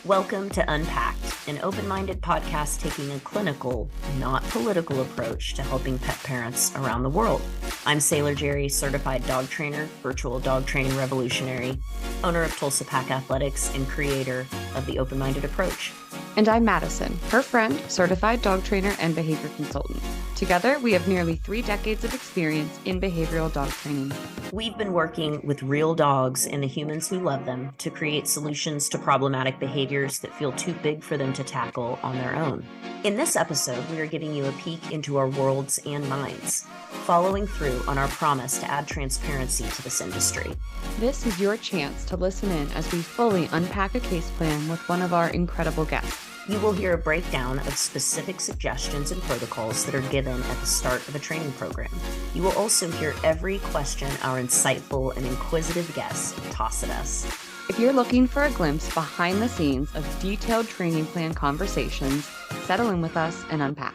Welcome to unPACKed, an open-minded podcast taking a clinical, not political approach to helping pet parents around the world. I'm Sailor Jerri, certified dog trainer, virtual dog training revolutionary, owner of Tulsa Pack Athletics, and creator of the open-minded approach. And I'm Mattison, her friend, certified dog trainer and behavior consultant. Together, we have nearly 3 decades of experience in behavioral dog training. We've been working with real dogs and the humans who love them to create solutions to problematic behaviors that feel too big for them to tackle on their own. In this episode, we are giving you a peek into our worlds and minds, following through on our promise to add transparency to this industry. This is your chance to listen in as we fully unpack a case plan with one of our incredible guests. You will hear a breakdown of specific suggestions and protocols that are given at the start of a training program. You will also hear every question our insightful and inquisitive guests toss at us. If you're looking for a glimpse behind the scenes of detailed training plan conversations, settle in with us and unpack.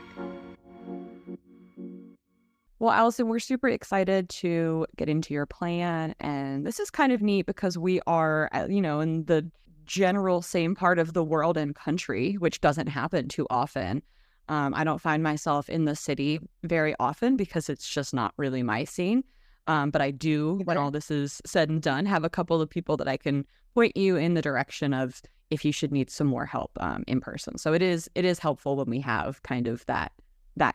Well, Allison, we're super excited to get into your plan. And this is kind of neat because we are, in the general same part of the world and country, which doesn't happen too often. I don't find myself in the city very often because it's just not really my scene. But I do, when all this is said and done, have a couple of people that I can point you in the direction of if you should need some more help in person. So it is helpful when we have kind of that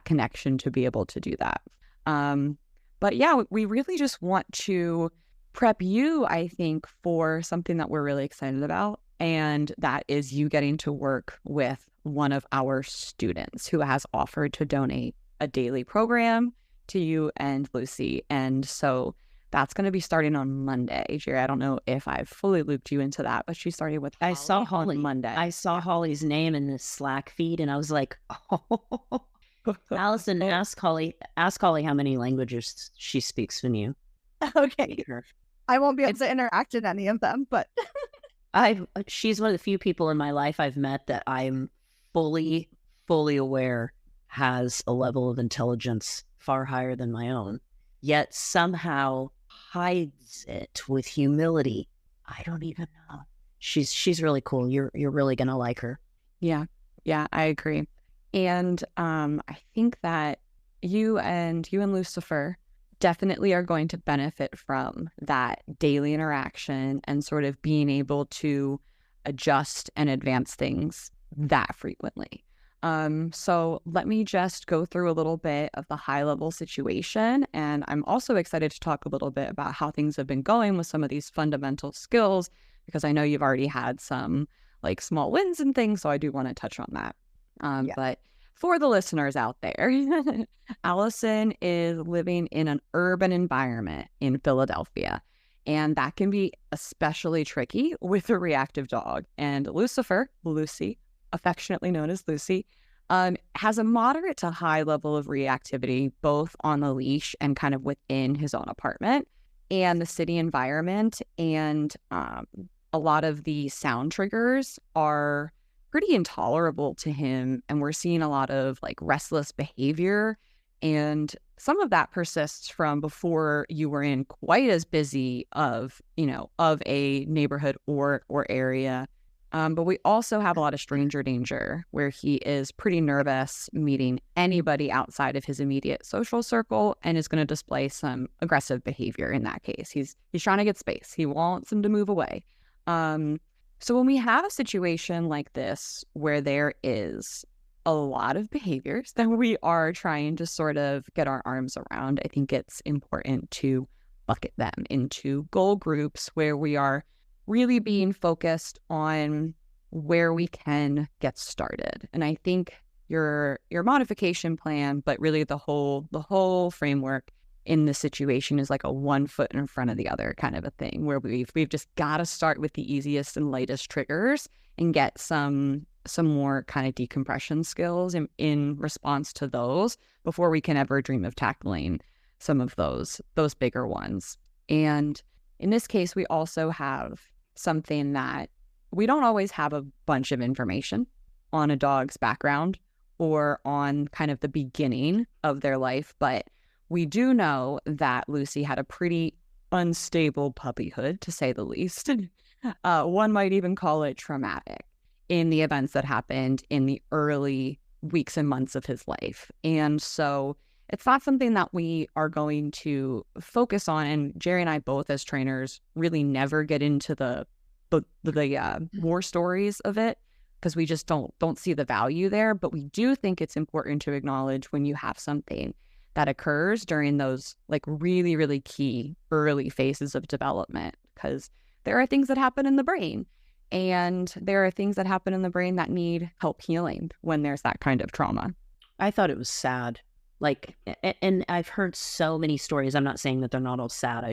connection to be able to do that. But yeah, we really just want to prep you, I think, for something that we're really excited about. And that is you getting to work with one of our students who has offered to donate a daily program to you and Lucy. And so that's going to be starting on Monday. Jerri, I don't know if I've fully looped you into that, but she started with Holly. I saw Holly on Monday. I saw Holly's name in this Slack feed and I was like, oh. Allison, ask Holly how many languages she speaks from you. Okay. I won't be able to interact in any of them, but she's one of the few people in my life I've met that I'm fully aware has a level of intelligence far higher than my own, yet somehow hides it with humility. I don't even know. She's really cool. You're really gonna like her. Yeah, I agree. And I think that you and Lucifer definitely are going to benefit from that daily interaction and sort of being able to adjust and advance things that frequently. So let me just go through a little bit of the high-level situation. And I'm also excited to talk a little bit about how things have been going with some of these fundamental skills, because I know you've already had some like small wins and things. So I do want to touch on that. But for the listeners out there, Allison is living in an urban environment in Philadelphia, and that can be especially tricky with a reactive dog. And Lucy, affectionately known as Lucy, has a moderate to high level of reactivity, both on the leash and kind of within his own apartment and the city environment. And a lot of the sound triggers are pretty intolerable to him, and we're seeing a lot of like restless behavior, and some of that persists from before you were in quite as busy of a neighborhood or area. But we also have a lot of stranger danger where he is pretty nervous meeting anybody outside of his immediate social circle and is going to display some aggressive behavior in that case. He's trying to get space. He wants him to move away. So when we have a situation like this, where there is a lot of behaviors that we are trying to sort of get our arms around, I think it's important to bucket them into goal groups where we are really being focused on where we can get started. And I think your modification plan, but really the whole framework in this situation is like a one foot in front of the other kind of a thing, where we've just got to start with the easiest and lightest triggers and get some more kind of decompression skills in response to those before we can ever dream of tackling some of those bigger ones. And in this case, we also have something that we don't always have a bunch of information on a dog's background or on kind of the beginning of their life, but we do know that Lucy had a pretty unstable puppyhood, to say the least. One might even call it traumatic. in the events that happened in the early weeks and months of his life. And so it's not something that we are going to focus on. And Jerri and I both as trainers really never get into the war stories of it, because we just don't see the value there. But we do think it's important to acknowledge when you have something that occurs during those like really, really key early phases of development, because there are things that happen in the brain, and there are things that happen in the brain that need help healing when there's that kind of trauma. I thought it was sad. Like, and I've heard so many stories. I'm not saying that they're not all sad.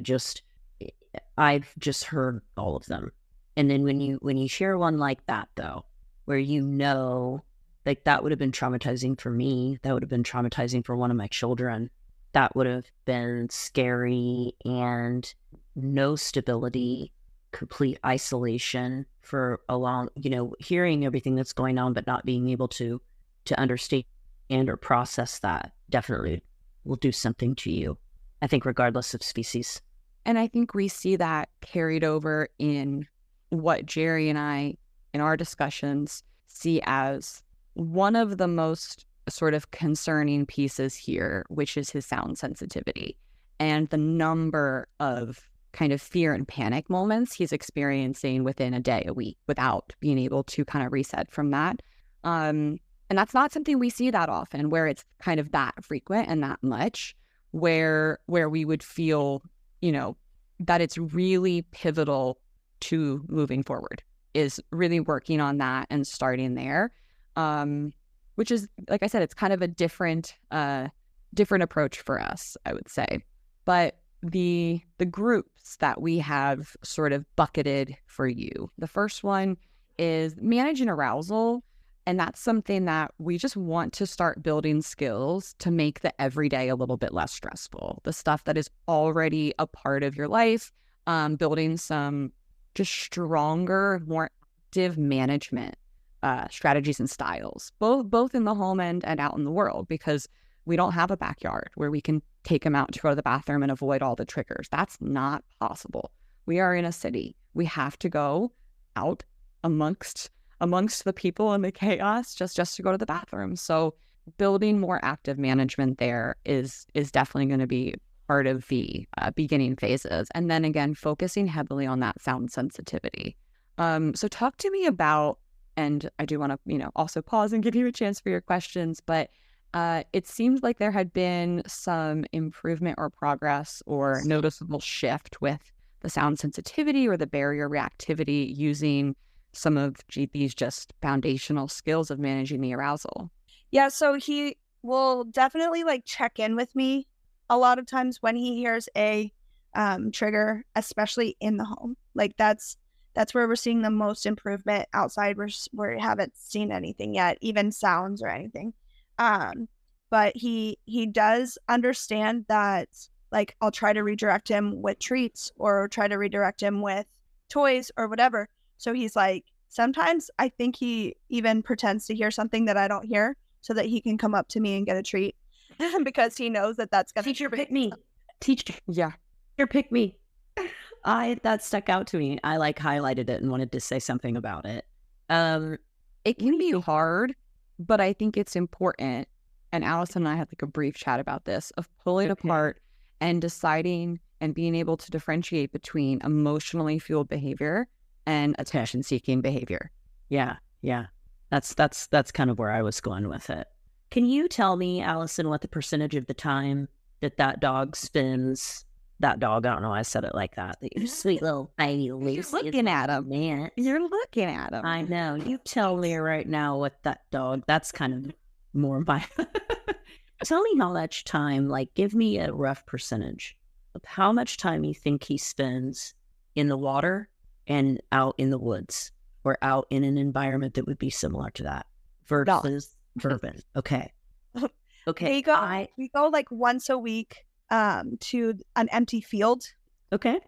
I've just heard all of them. And then when you share one like that, though, where like that would have been traumatizing for me, that would have been traumatizing for one of my children, that would have been scary, and no stability, complete isolation for a long, hearing everything that's going on, but not being able to understand or process that definitely will do something to you, I think, regardless of species. And I think we see that carried over in what Jerri and I, in our discussions, see as one of the most sort of concerning pieces here, which is his sound sensitivity and the number of kind of fear and panic moments he's experiencing within a day, a week, without being able to kind of reset from that. And that's not something we see that often, where it's kind of that frequent and that much, where we would feel, that it's really pivotal to moving forward, is really working on that and starting there, which is, like I said, it's kind of a different approach for us, I would say. But the groups that we have sort of bucketed for you, the first one is managing arousal. And that's something that we just want to start building skills to make the everyday a little bit less stressful. The stuff that is already a part of your life, building some just stronger, more active management strategies and styles, both in the home and out in the world, because we don't have a backyard where we can take them out to go to the bathroom and avoid all the triggers. That's not possible. We are in a city. We have to go out amongst the people and the chaos just to go to the bathroom. So building more active management there is definitely going to be part of the beginning phases. And then again, focusing heavily on that sound sensitivity. So talk to me about, and I do want to, also pause and give you a chance for your questions, but it seems like there had been some improvement or progress or noticeable shift with the sound sensitivity or the barrier reactivity using some of these just foundational skills of managing the arousal. Yeah, so he will definitely check in with me a lot of times when he hears a trigger, especially in the home. That's where we're seeing the most improvement. Outside, we haven't seen anything yet, even sounds or anything. But he does understand that I'll try to redirect him with treats or try to redirect him with toys or whatever. So he's sometimes I think he even pretends to hear something that I don't hear so that he can come up to me and get a treat because he knows that that's going to... Teacher, pick me. Teacher. Yeah. Teacher, pick me. That stuck out to me. I highlighted it and wanted to say something about it. It can be hard, but I think it's important. And Allison and I had a brief chat about this, of pulling apart and deciding and being able to differentiate between emotionally fueled behavior and attention-seeking behavior. Yeah. That's kind of where I was going with it. Can you tell me, Allison, what the percentage of the time that dog spends? That dog, I don't know why I said it like that. You sweet little tiny Lucy. You're looking at him, man. You're looking at him. I know. You tell me right now what that dog, that's kind of more my... Tell me how much time, give me a rough percentage of how much time you think he spends in the water and out in the woods or out in an environment that would be similar to that versus urban. Okay. We go once a week to an empty field. Okay.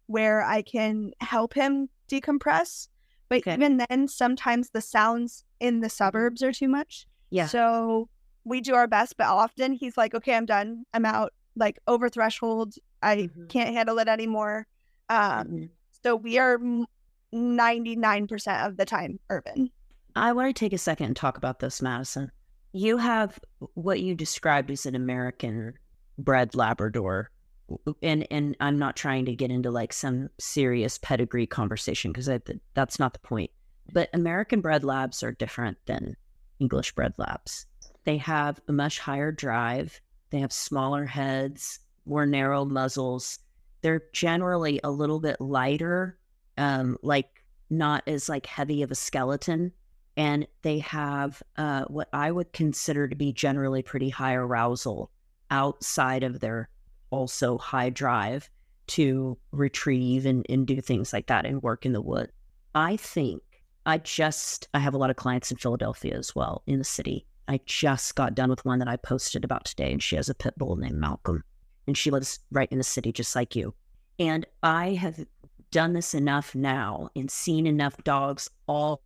Where I can help him decompress. But even then, sometimes the sounds in the suburbs are too much. Yeah. So we do our best, but often he's okay, I'm done. I'm out, over threshold. I can't handle it anymore. So we are 99% of the time urban. I want to take a second and talk about this, Mattison. You have what you described as an American bred Labrador. And I'm not trying to get into like some serious pedigree conversation because that's not the point. But American bred labs are different than English bred labs. They have a much higher drive. They have smaller heads, more narrow muzzles. They're generally a little bit lighter, like not as like heavy of a skeleton. And they have what I would consider to be generally pretty high arousal outside of their also high drive to retrieve and do things like that and work in the wood. I think I have a lot of clients in Philadelphia as well, in the city. I just got done with one that I posted about today, and she has a pit bull named Malcolm, and she lives right in the city, just like you. And I have done this enough now and seen enough dogs all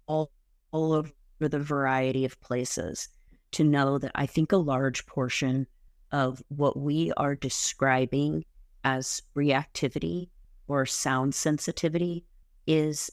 over the variety of places to know that I think a large portion of what we are describing as reactivity or sound sensitivity is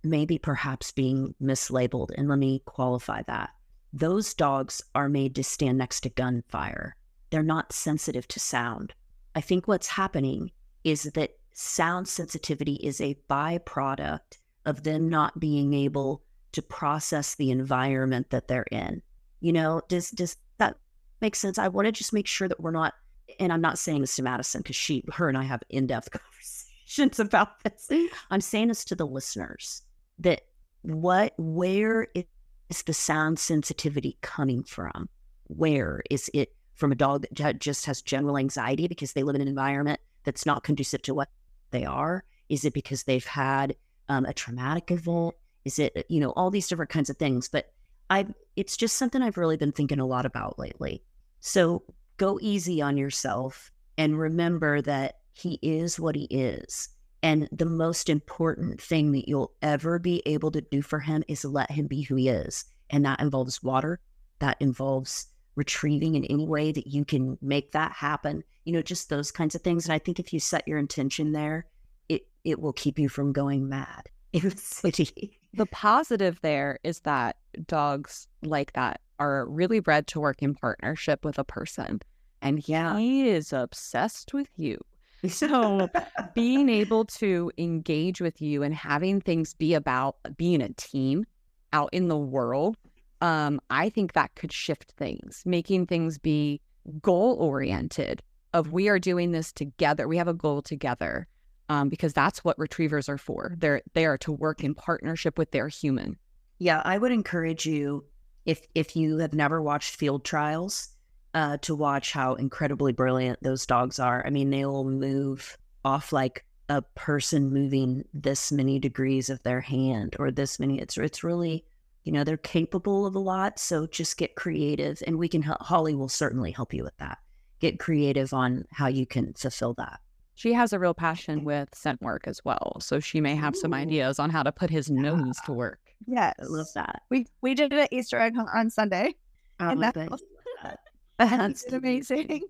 maybe perhaps being mislabeled. And let me qualify that. Those dogs are made to stand next to gunfire. They're not sensitive to sound. I think what's happening is that sound sensitivity is a byproduct of them not being able to process the environment that they're in. Does that make sense? I want to just make sure that we're not, and I'm not saying this to Mattison because her and I have in-depth conversations about this. I'm saying this to the listeners that where is the sound sensitivity coming from? Where is it from a dog that just has general anxiety because they live in an environment that's not conducive to what they are? Is it because they've had a traumatic event? Is it, all these different kinds of things? But it's just something I've really been thinking a lot about lately. So go easy on yourself and remember that he is what he is. And the most important thing that you'll ever be able to do for him is let him be who he is. And that involves water. That involves retrieving in any way that you can make that happen. Just those kinds of things. And I think if you set your intention there, it will keep you from going mad in the city. The positive there is that dogs like that are really bred to work in partnership with a person. And he is obsessed with you. So being able to engage with you and having things be about being a team out in the world, I think that could shift things, making things be goal-oriented of we are doing this together. We have a goal together. Because that's what retrievers are for. They are to work in partnership with their human. Yeah, I would encourage you, if you have never watched field trials, to watch how incredibly brilliant those dogs are. I mean, they will move off like a person moving this many degrees of their hand or this many. It's really, they're capable of a lot. So just get creative, and we can Holly will certainly help you with that. Get creative on how you can fulfill that. She has a real passion with scent work as well. So she may have some ideas on how to put his nose to work. Yes. I love that. We did an Easter egg hunt on Sunday. That's amazing.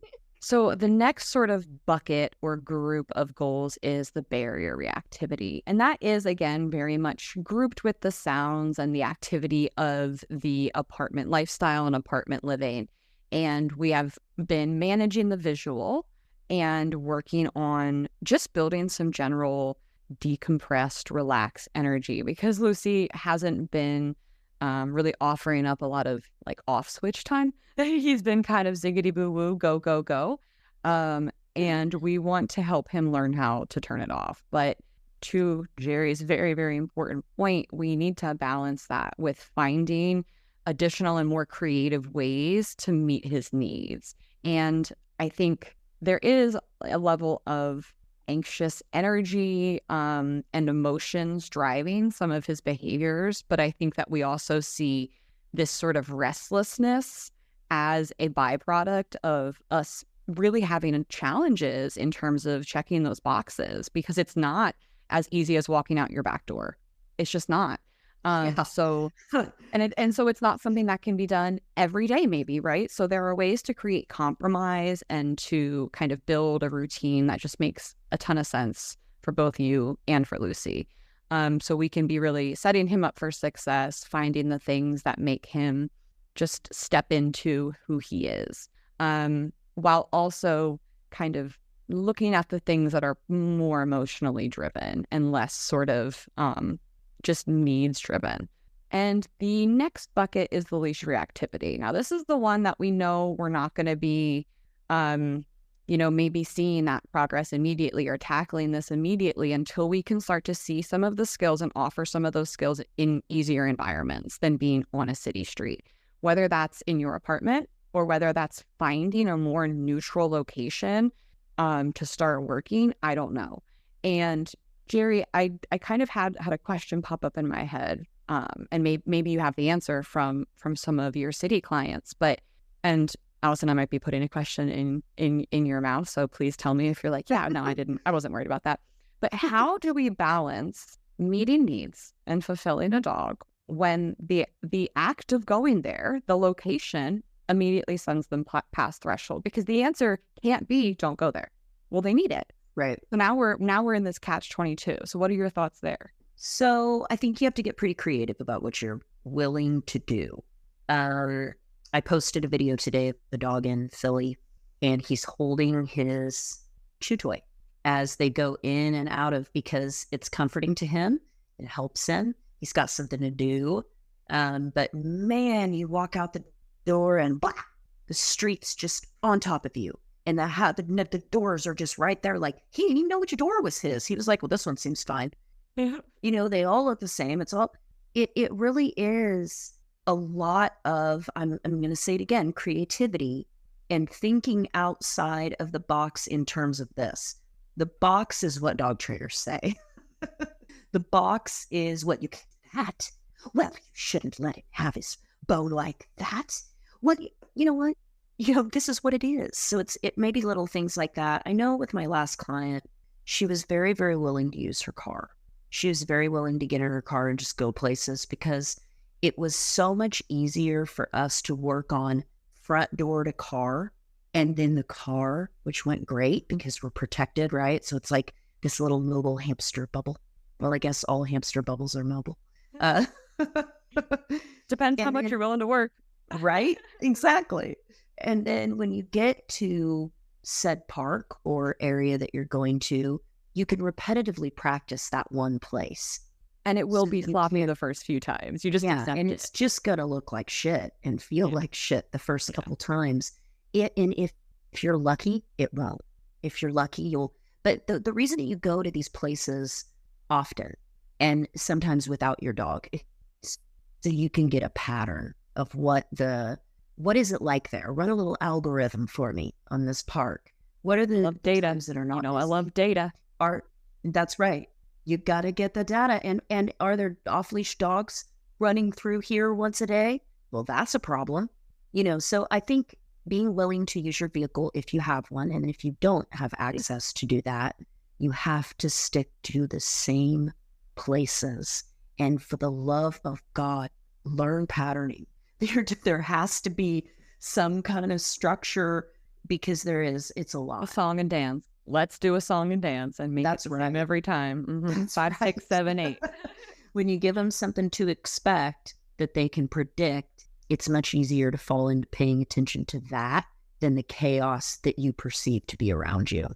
So the next sort of bucket or group of goals is the barrier reactivity. And that is, again, very much grouped with the sounds and the activity of the apartment lifestyle and apartment living. And we have been managing the visual and working on just building some general decompressed, relaxed energy, because Lucy hasn't been really offering up a lot of like off switch time. He's been kind of ziggity boo woo, go, go, go. And we want to help him learn how to turn it off. But to Jerri's very, very important point, we need to balance that with finding additional and more creative ways to meet his needs. And I think there is a level of anxious energy and emotions driving some of his behaviors. But I think that we also see this sort of restlessness as a byproduct of us really having challenges in terms of checking those boxes, because it's not as easy as walking out your back door. It's just not. So it's not something that can be done every day, maybe, right? So there are ways to create compromise and to kind of build a routine that just makes a ton of sense for both you and for Lucy. So we can be really setting him up for success, finding the things that make him just step into who he is, while also kind of looking at the things that are more emotionally driven and less sort of just needs driven. And the next bucket is the leash reactivity. Now, this is the one that we know we're not going to be, maybe seeing that progress immediately or tackling this immediately until we can start to see some of the skills and offer some of those skills in easier environments than being on a city street, whether that's in your apartment or whether that's finding a more neutral location to start working. I don't know. And Jerri, I kind of had a question pop up in my head. And maybe you have the answer from some of your city clients, and Allison, I might be putting a question in your mouth, so please tell me if you're like, yeah, no, I wasn't worried about that. But how do we balance meeting needs and fulfilling a dog when the act of going there, the location, immediately sends them past threshold? Because the answer can't be don't go there. Well, they need it. Right. So now we're in this catch-22. So what are your thoughts there? So I think you have to get pretty creative about what you're willing to do. I posted a video today of the dog in Philly, and he's holding his chew toy as they go in and out of, because it's comforting to him. It helps him. He's got something to do. But man, you walk out the door and blah, the street's just on top of you. And the doors are just right there. Like, he didn't even know which door was his. He was like, well, this one seems fine. Yeah. They all look the same. It really is a lot of, I'm going to say it again, creativity and thinking outside of the box in terms of this. The box is what dog trainers say. The box is what you can that. Well, you shouldn't let him have his bone like that. What, you know what? This is what it is. So it may be little things like that. I know with my last client, she was very, very willing to use her car. She was very willing to get in her car and just go places because it was so much easier for us to work on front door to car and then the car, which went great because we're protected, right? So it's like this little mobile hamster bubble. Well, I guess all hamster bubbles are mobile. Depends how much you're willing to work. Right? Exactly. And then when you get to said park or area that you're going to, you can repetitively practice that one place. And it will be sloppy the first few times. You just accept and it. It's just going to look like shit and feel like shit the first couple times. And if you're lucky, it won't. If you're lucky, you'll... But the reason that you go to these places often and sometimes without your dog is so you can get a pattern of what is it like there? Run a little algorithm for me on this park. What are the data that are not? I love data. That's right. You got to get the data. And are there off-leash dogs running through here once a day? Well, that's a problem. So I think being willing to use your vehicle if you have one, and if you don't have access to do that, you have to stick to the same places. And for the love of God, learn patterning. There has to be some kind of structure because it's a lot. A song and dance. Let's do a song and dance and make That's it right. every time. Mm-hmm. 5, 6, 7, 8. When you give them something to expect that they can predict, it's much easier to fall into paying attention to that than the chaos that you perceive to be around you.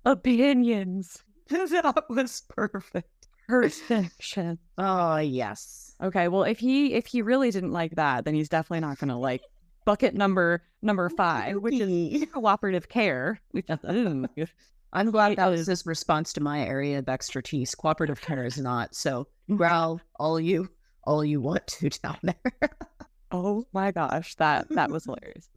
Opinions. That was perfect. Perfection. Oh, yes. Okay, well, if he really didn't like that, then he's definitely not going to like bucket number 5, which is cooperative care. I'm glad that was his response to my area of expertise. Cooperative care is not. So growl all you want to down there. Oh my gosh, that was hilarious.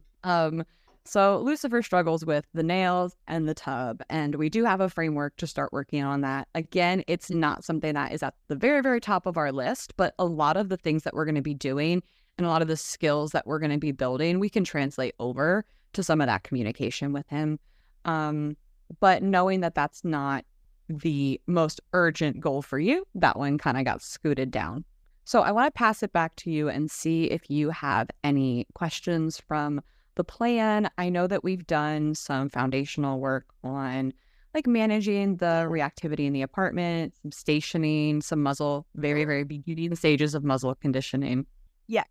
So Lucifer struggles with the nails and the tub, and we do have a framework to start working on that. Again, it's not something that is at the very, very top of our list, but a lot of the things that we're going to be doing and a lot of the skills that we're going to be building, we can translate over to some of that communication with him. But knowing that that's not the most urgent goal for you, that one kind of got scooted down. So I want to pass it back to you and see if you have any questions from the plan. I know that we've done some foundational work on like managing the reactivity in the apartment, some stationing, some muzzle, very, very beginning stages of muzzle conditioning. Yes.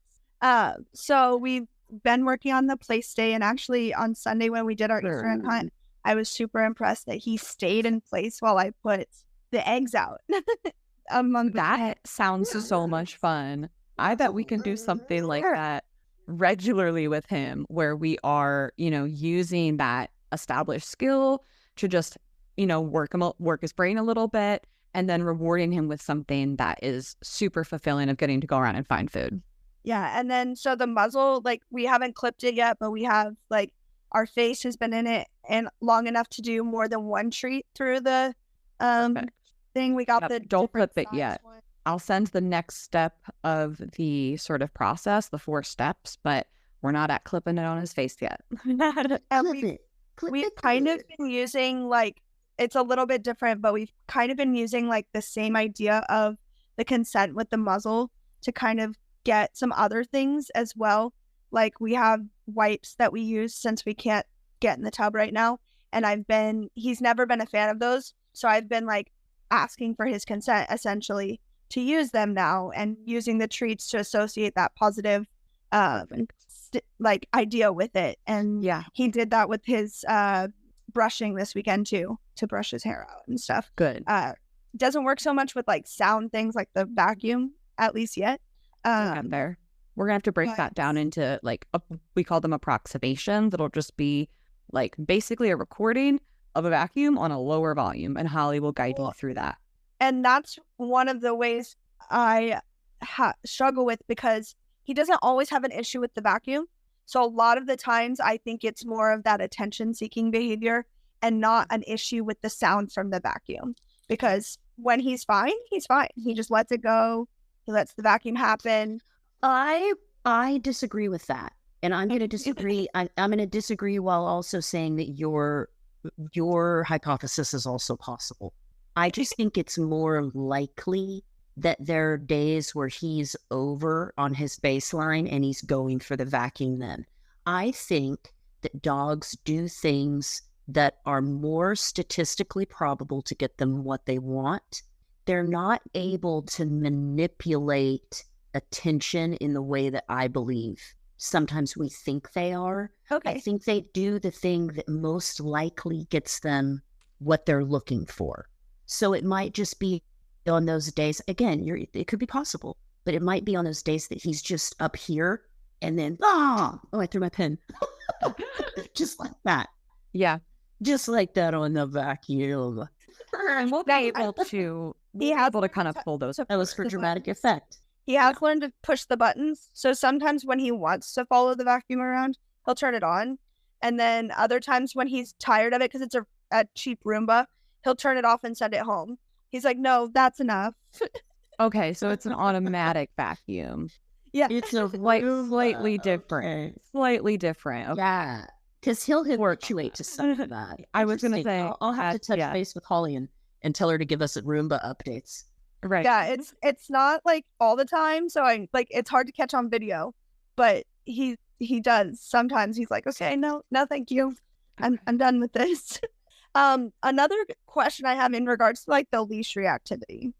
So we've been working on the play stay, and actually on Sunday when we did our Easter egg hunt, I was super impressed that he stayed in place while I put the eggs out. That sounds so much fun. I bet we can do something like that regularly with him, where we are, using that established skill to just, work his brain a little bit, and then rewarding him with something that is super fulfilling of getting to go around and find food. Yeah. And then so the muzzle, like we haven't clipped it yet, but we have like our face has been in it and long enough to do more than one treat through the thing. We got don't clip it yet. One. I'll send the next step of the sort of process, the 4 steps, but we're not at clipping it on his face yet. And we've kind of been using like, it's a little bit different, but we've kind of been using like the same idea of the consent with the muzzle to kind of get some other things as well. Like we have wipes that we use since we can't get in the tub right now. And he's never been a fan of those. So I've been like asking for his consent essentially to use them now, and using the treats to associate that positive like idea with it. And yeah, he did that with his brushing this weekend too, to brush his hair out and stuff. Good. Doesn't work so much with like sound things like the vacuum, at least yet. There. We're gonna have to break that down into like we call them approximations. It'll just be like basically a recording of a vacuum on a lower volume, and Holly will guide you through that. And that's one of the ways I struggle with, because he doesn't always have an issue with the vacuum. So a lot of the times I think it's more of that attention-seeking behavior and not an issue with the sound from the vacuum. Because when he's fine, he's fine. He just lets it go. He lets the vacuum happen. I disagree with that. And I'm going to disagree. I'm going to disagree while also saying that your hypothesis is also possible. I just think it's more likely that there are days where he's over on his baseline and he's going for the vacuum then. I think that dogs do things that are more statistically probable to get them what they want. They're not able to manipulate attention in the way that I believe sometimes we think they are. Okay. I think they do the thing that most likely gets them what they're looking for. So it might just be on those days, again, it could be possible, but it might be on those days that he's just up here and then, I threw my pen. Just like that. Yeah. Just like that on the vacuum. And we'll be able to kind of pull those. That was for dramatic effect. He has learned to push the buttons. So sometimes when he wants to follow the vacuum around, he'll turn it on. And then other times when he's tired of it, because it's a cheap Roomba, he'll turn it off and send it home. He's like, no, that's enough. Okay, so it's an automatic vacuum. Yeah. It's a slightly different. Okay. Slightly different. Okay. Yeah. Because he'll habituate to some of that. I was going to say. I'll have to touch base with Holly and tell her to give us a Roomba updates. Right. Yeah, it's not like all the time. So it's hard to catch on video. But he does. Sometimes he's like, okay, no, thank you. I'm done with this. Another question I have in regards to like the leash reactivity,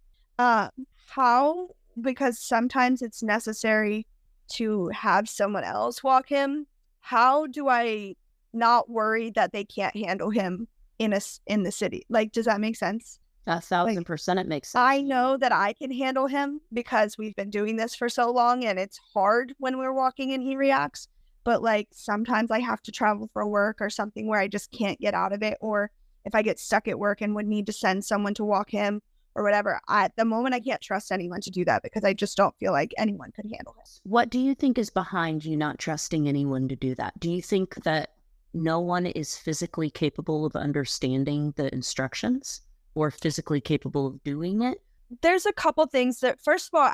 because sometimes it's necessary to have someone else walk him. How do I not worry that they can't handle him in the city? Like, does that make sense? 1,000% it makes sense. I know that I can handle him because we've been doing this for so long, and it's hard when we're walking and he reacts. But like sometimes I have to travel for work or something where I just can't get out of it, or if I get stuck at work and would need to send someone to walk him or whatever. At the moment, I can't trust anyone to do that because I just don't feel like anyone could handle him. What do you think is behind you not trusting anyone to do that? Do you think that no one is physically capable of understanding the instructions or physically capable of doing it? There's a couple things that, first of all,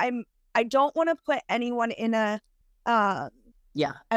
I don't want to put anyone in a I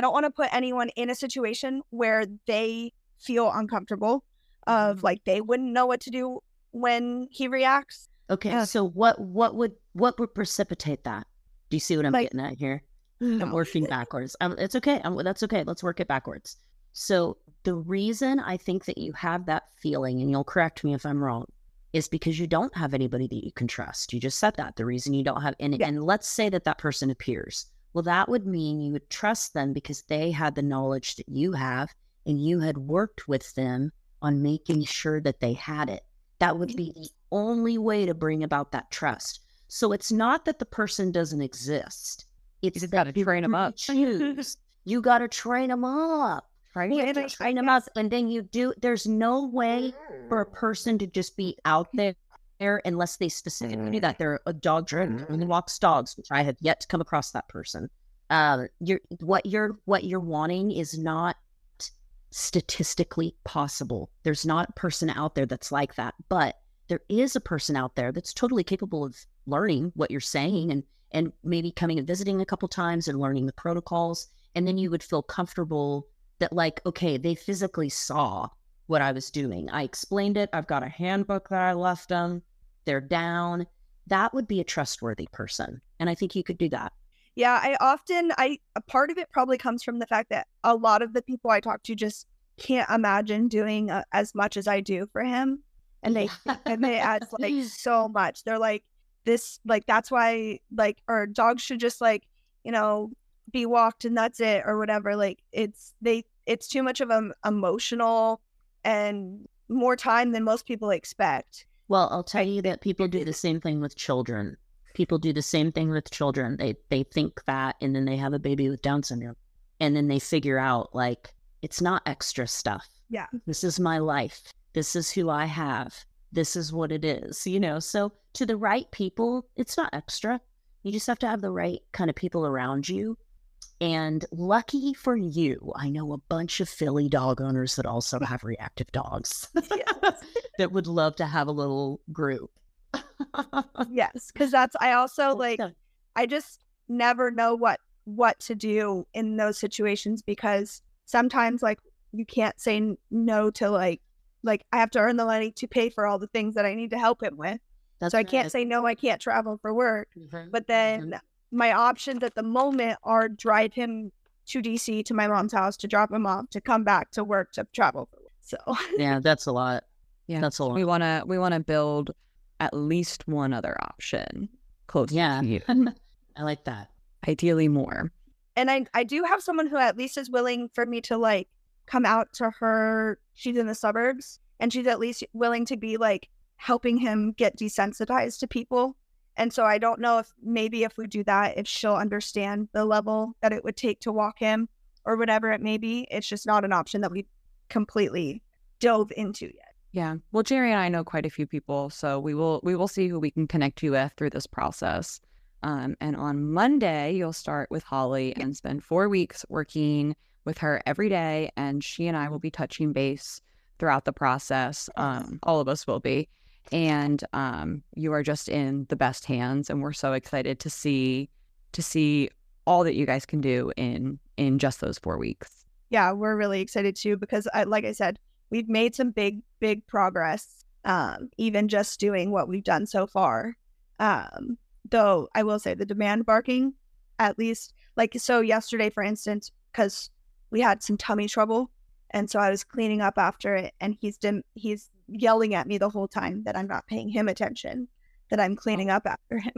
don't want to put anyone in a situation where they feel uncomfortable of like they wouldn't know what to do when he reacts. Okay, so what would precipitate that? Do you see what I'm getting at here? I'm working backwards. It's okay. That's okay. Let's work it backwards. So the reason I think that you have that feeling, and you'll correct me if I'm wrong, is because you don't have anybody that you can trust. You just said that. The reason you don't have, and let's say that that person appears. Well, that would mean you would trust them because they had the knowledge that you have, and you had worked with them on making sure that they had it. That would be the only way to bring about that trust. So it's not that the person doesn't exist. It's got to train them up. You got to train them up. Right? You have to train them up. And then there's no way for a person to just be out there unless they specifically do that. They're a dog trainer who walks dogs, which I have yet to come across that person. What you're wanting is not statistically possible. There's not a person out there that's like that, but there is a person out there that's totally capable of learning what you're saying and maybe coming and visiting a couple times and learning the protocols. And then you would feel comfortable that, like, okay, they physically saw what I was doing. I explained it. I've got a handbook that I left them. They're down. That would be a trustworthy person. And I think you could do that. Yeah, a part of it probably comes from the fact that a lot of the people I talk to just can't imagine doing as much as I do for him. And they add like so much. They're like, this, like, that's why, like, our dogs should just, like, you know, be walked and that's it or whatever. Like, it's too much of an emotional and more time than most people expect. Well, I'll tell you that people do the same thing with children. People do the same thing with children. They think that, and then they have a baby with Down syndrome. And then they figure out, like, it's not extra stuff. Yeah. This is my life. This is who I have. This is what it is, you know? So to the right people, it's not extra. You just have to have the right kind of people around you. And lucky for you, I know a bunch of Philly dog owners that also have reactive dogs that would love to have a little group. Yes, because I also, like, I just never know what to do in those situations, because sometimes, like, you can't say no to, like I have to earn the money to pay for all the things that I need to help him with. So I can't say no, I can't travel for work. But then my options at the moment are drive him to DC to my mom's house, to drop him off, to come back to work, to travel for work. So yeah, that's a lot. Yeah, that's a lot. We wanna build at least one other option close to you. I like that. Ideally more. And I do have someone who at least is willing for me to, like, come out to her. She's in the suburbs, and she's at least willing to be, like, helping him get desensitized to people. And so I don't know if we do that, if she'll understand the level that it would take to walk him or whatever it may be. It's just not an option that we completely dove into yet. Yeah. Well, Jerri and I know quite a few people, so we will see who we can connect you with through this process. And on Monday, you'll start with Holly and spend 4 weeks working with her every day. And she and I will be touching base throughout the process. All of us will be. And you are just in the best hands. And we're so excited to see all that you guys can do in just those 4 weeks. Yeah, we're really excited too, because like I said, we've made some big progress, even just doing what we've done so far. Though I will say the demand barking, at least, like, so yesterday, for instance, because we had some tummy trouble, and so I was cleaning up after it, and he's yelling at me the whole time that I'm not paying him attention, that I'm cleaning up after him.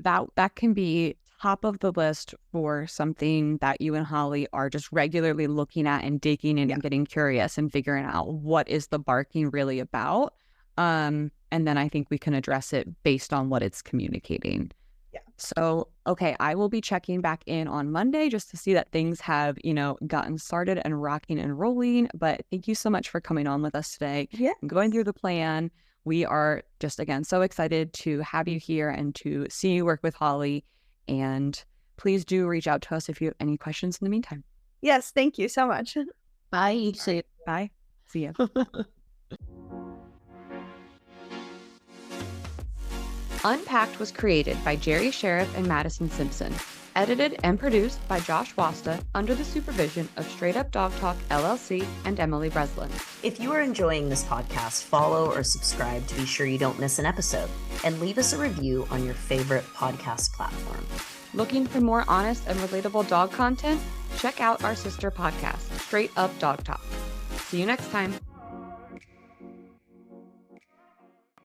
That can be top of the list for something that you and Holly are just regularly looking at and digging in and getting curious and figuring out what is the barking really about. And then I think we can address it based on what it's communicating. Yeah. So, okay, I will be checking back in on Monday just to see that things have, gotten started and rocking and rolling. But thank you so much for coming on with us today. Yeah. Going through the plan. We are just, again, so excited to have you here and to see you work with Holly. And please do reach out to us if you have any questions in the meantime. Yes, thank you so much. Bye. Bye. See you. Unpacked was created by Jerri Scherff and Mattison Skoog-Simpson, edited and produced by Josh Wasta under the supervision of Straight Up Dog Talk LLC and Emily Breslin. If you are enjoying this podcast, follow or subscribe to be sure you don't miss an episode, and leave us a review on your favorite podcast platform. Looking for more honest and relatable dog content? Check out our sister podcast, Straight Up Dog Talk. See you next time.